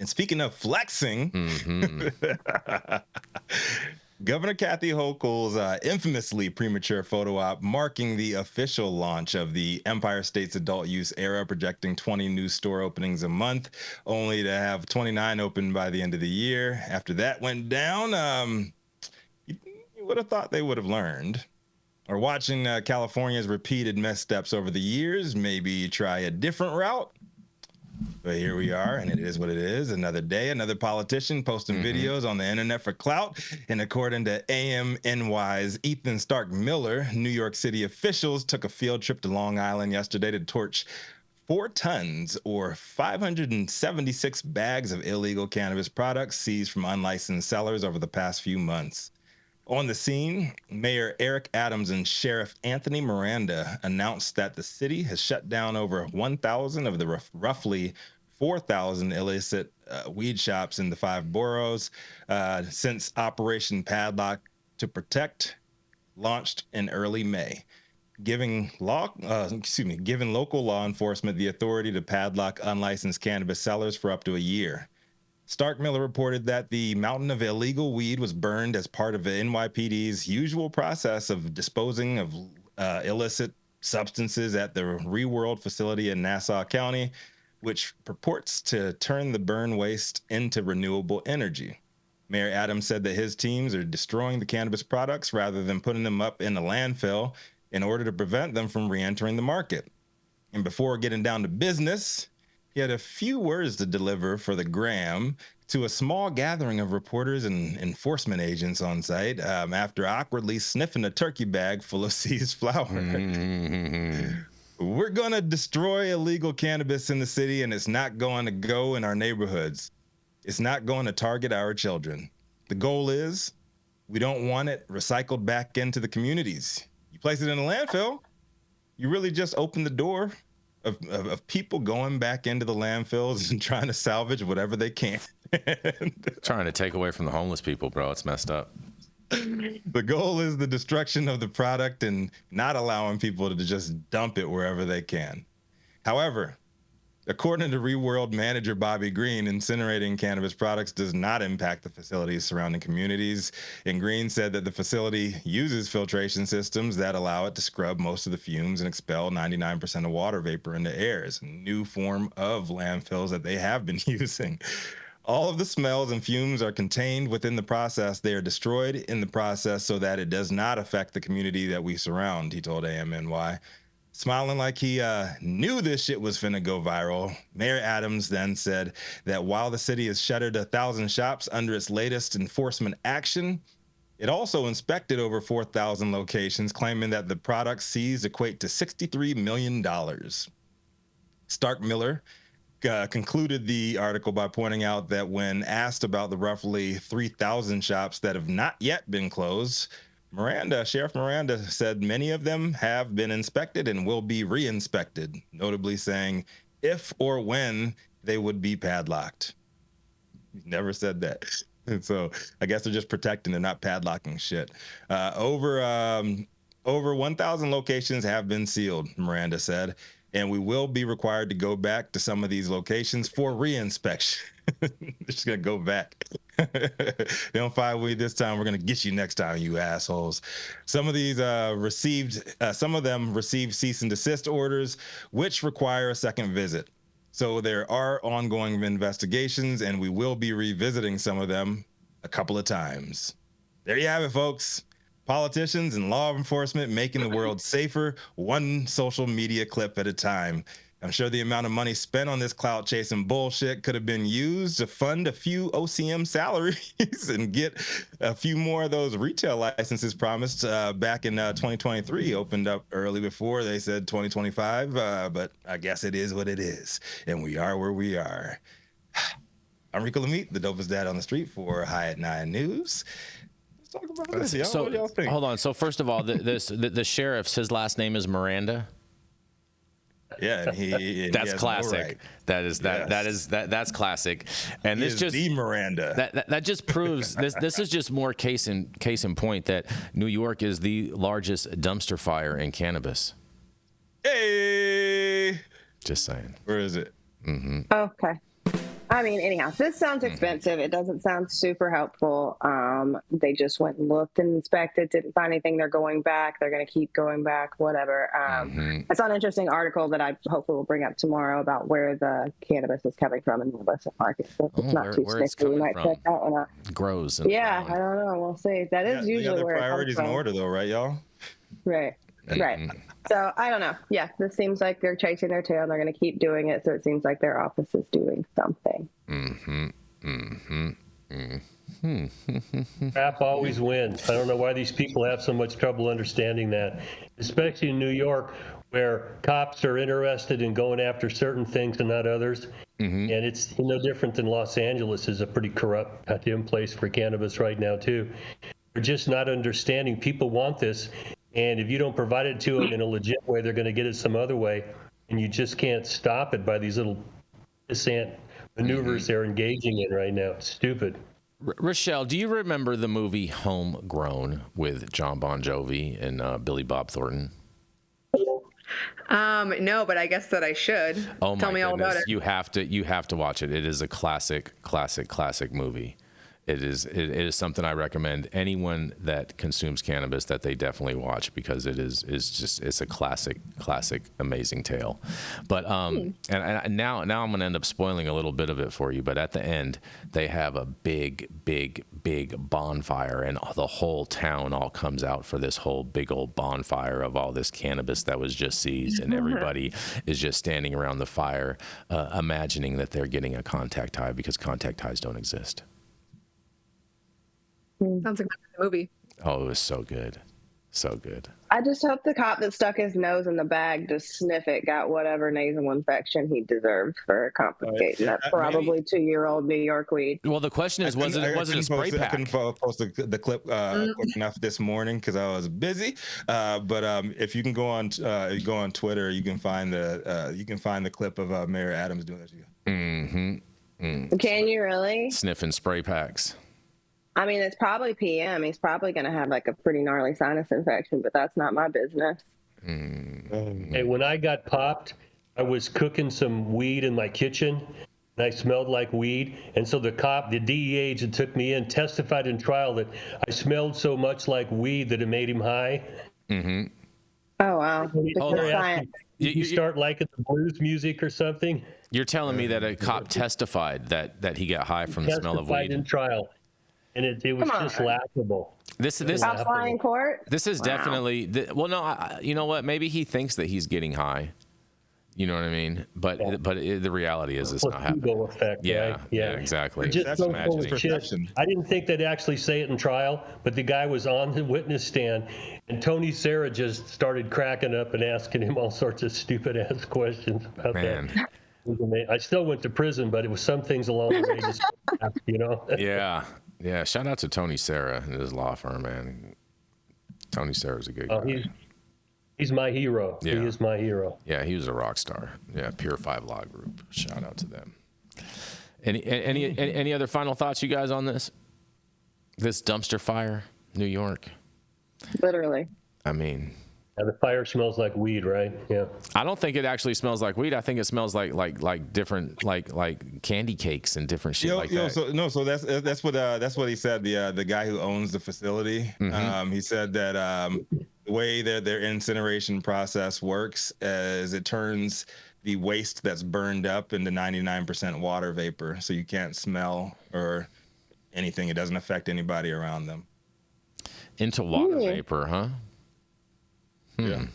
And speaking of flexing, Governor Kathy Hochul's infamously premature photo op marking the official launch of the Empire State's adult use era, projecting 20 new store openings a month, only to have 29 open by the end of the year. After that went down, you would have thought they would have learned. Or watching California's repeated missteps over the years, maybe try a different route. But here we are, and it is what it is. Another day, another politician posting videos on the internet for clout. And according to AMNY's Ethan Stark Miller, New York City officials took a field trip to Long Island yesterday to torch 4 tons or 576 bags of illegal cannabis products seized from unlicensed sellers over the past few months. On the scene, Mayor Eric Adams and Sheriff Anthony Miranda announced that the city has shut down over 1,000 of the roughly 4,000 illicit weed shops in the 5 boroughs since Operation Padlock to Protect launched in early May, giving local law enforcement the authority to padlock unlicensed cannabis sellers for up to a year. Stark Miller reported that the mountain of illegal weed was burned as part of the NYPD's usual process of disposing of illicit substances at the Reworld facility in Nassau County, which purports to turn the burn waste into renewable energy. Mayor Adams said that his teams are destroying the cannabis products rather than putting them up in a landfill in order to prevent them from re-entering the market. And before getting down to business, he had a few words to deliver for the gram to a small gathering of reporters and enforcement agents on site after awkwardly sniffing a turkey bag full of seized flour. We're going to destroy illegal cannabis in the city, and it's not going to go in our neighborhoods. It's not going to target our children. The goal is we don't want it recycled back into the communities. You place it in a landfill, you really just open the door of people going back into the landfills and trying to salvage whatever they can. Trying to take away from the homeless people, bro. It's messed up. The goal is the destruction of the product and not allowing people to just dump it wherever they can. However, according to Reworld manager Bobby Green, incinerating cannabis products does not impact the facility's surrounding communities. And Green said that the facility uses filtration systems that allow it to scrub most of the fumes and expel 99% of water vapor into air. It's a new form of landfills that they have been using. All of the smells and fumes are contained within the process. They are destroyed in the process so that it does not affect the community that we surround, he told AMNY. Smiling like he knew this shit was finna go viral, Mayor Adams then said that while the city has shuttered 1,000 shops under its latest enforcement action, it also inspected over 4,000 locations, claiming that the products seized equate to $63 million. Stark Miller concluded the article by pointing out that when asked about the roughly 3,000 shops that have not yet been closed, Sheriff Miranda said many of them have been inspected and will be re-inspected, notably saying if or when they would be padlocked. He never said that. And so I guess they're just protecting, they're not padlocking shit. Over 1,000 locations have been sealed, Miranda said, and we will be required to go back to some of these locations for re-inspection. They're just going to go back. They don't find weed this time, we're going to get you next time, you assholes. Some of these some of them received cease and desist orders, which require a second visit. So there are ongoing investigations, and we will be revisiting some of them a couple of times. There you have it, folks. Politicians and law enforcement making the world safer, one social media clip at a time. I'm sure the amount of money spent on this clout chasing bullshit could have been used to fund a few OCM salaries and get a few more of those retail licenses promised back in 2023. Opened up early before they said 2025, but I guess it is what it is, and we are where we are. I'm Rico Lamitte, the dopest dad on the street for High at 9 News. Let's talk about this. What y'all think? Hold on. So first of all, the sheriff's, his last name is Miranda. Yeah, and that's classic. No right. That's classic. And this just the Miranda. That just proves this is just more case in point that New York is the largest dumpster fire in cannabis. Hey, just saying. Where is it? Okay. I mean, anyhow, this sounds expensive. It doesn't sound super helpful. They just went and looked and inspected, didn't find anything. They're going back. They're going to keep going back, whatever. I saw an interesting article that I hopefully will bring up tomorrow about where the cannabis is coming from in the illicit market. So if it's not too sticky, we might check that one out. Grows. Yeah, I don't know. We'll see. That is usually where priorities in order, though, right, y'all? Right. Right. So I don't know. Yeah, this seems like they're chasing their tail and they're going to keep doing it. So it seems like their office is doing something. Crap always wins. I don't know why these people have so much trouble understanding that, especially in New York, where cops are interested in going after certain things and not others. And it's no different than Los Angeles is a pretty corrupt goddamn place for cannabis right now, too. They're just not understanding. People want this. And if you don't provide it to them in a legit way, they're going to get it some other way. And you just can't stop it by these little pissant maneuvers they're engaging in right now. It's stupid. Rachelle, do you remember the movie Homegrown with John Bon Jovi and Billy Bob Thornton? No, but I guess that I should. Oh my Tell me goodness. all about it. You have to watch it. It is a classic movie. It is something I recommend anyone that consumes cannabis that they definitely watch, because it's a classic amazing tale. But and now I'm going to end up spoiling a little bit of it for you. But at the end, they have a big bonfire, and the whole town all comes out for this whole big old bonfire of all this cannabis that was just seized, and everybody is just standing around the fire, imagining that they're getting a contact high, because contact highs don't exist. Sounds like a movie. Oh, it was so good. So good. I just hope the cop that stuck his nose in the bag to sniff it got whatever nasal infection he deserved for confiscating that probably 2-year-old New York weed. Well, the question is, was it a spray pack? I couldn't post the clip quick enough this morning because I was busy. But if you can go on Twitter, you can find the clip of Mayor Adams doing that. Can you really? Sniffing spray packs. I mean, it's probably PM. He's probably going to have like a pretty gnarly sinus infection, but that's not my business. Hey, when I got popped, I was cooking some weed in my kitchen, and I smelled like weed. And so the DEA agent took me in, testified in trial that I smelled so much like weed that it made him high. Oh, wow. You start liking the blues music or something? You're telling me that a cop testified that he got high from the smell of weed? In trial. And it was just laughable. This in court. This is definitely well. No, you know what? Maybe he thinks that he's getting high. You know what I mean? But the reality is it's not happening. Effect, yeah, right? yeah, exactly. Just so full of shit. I didn't think they'd actually say it in trial, but the guy was on the witness stand, and Tony Serra just started cracking up and asking him all sorts of stupid ass questions about that. I still went to prison, but it was some things along the way, just, you know. Yeah. Shout out to Tony Serra and his law firm, man. Tony Serra's a good guy. He's my hero. Yeah. He is my hero. Yeah, he was a rock star. Yeah, Pure 5 Law Group. Shout out to them. Any other final thoughts, you guys, on this dumpster fire, New York? Literally. I mean, yeah, the fire smells like weed, right? Yeah. I don't think it actually smells like weed. I think it smells like different like candy cakes and different shit like that. So that's what he said. The guy who owns the facility, he said that the way their incineration process works is it turns the waste that's burned up into 99% water vapor, so you can't smell or anything. It doesn't affect anybody around them. Into water vapor, huh? Yeah.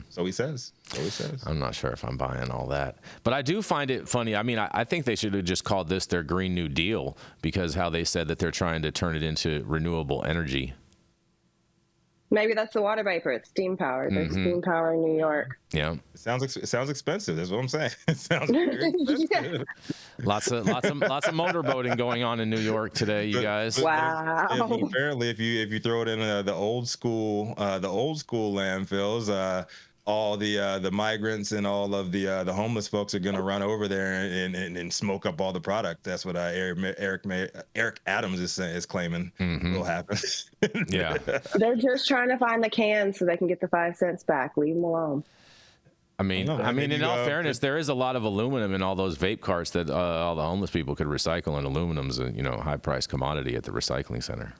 So he says. I'm not sure if I'm buying all that, but I do find it funny. I mean, I think they should have just called this their Green New Deal, because how they said that they're trying to turn it into renewable energy. Maybe that's the water vapor. It's steam powered. There's steam power in New York. Yeah. It sounds expensive. That's what I'm saying. It sounds very expensive. Lots of motorboating going on in New York today, you guys. Wow. Apparently, if you throw it in the old school landfills, all the migrants and all of the homeless folks are going to run over there and smoke up all the product. That's what Eric Adams is claiming will happen. Yeah. They're just trying to find the cans so they can get the 5 cents back. Leave them alone. I mean, in all fairness, there is a lot of aluminum in all those vape carts that all the homeless people could recycle, and aluminum's a high-priced commodity at the recycling center.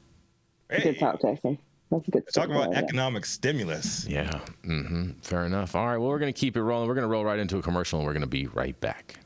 Hey, Good talk, Jason. That's a good. talking about economic stimulus. Yeah. Fair enough. All right. Well, we're going to keep it rolling. We're going to roll right into a commercial, and we're going to be right back.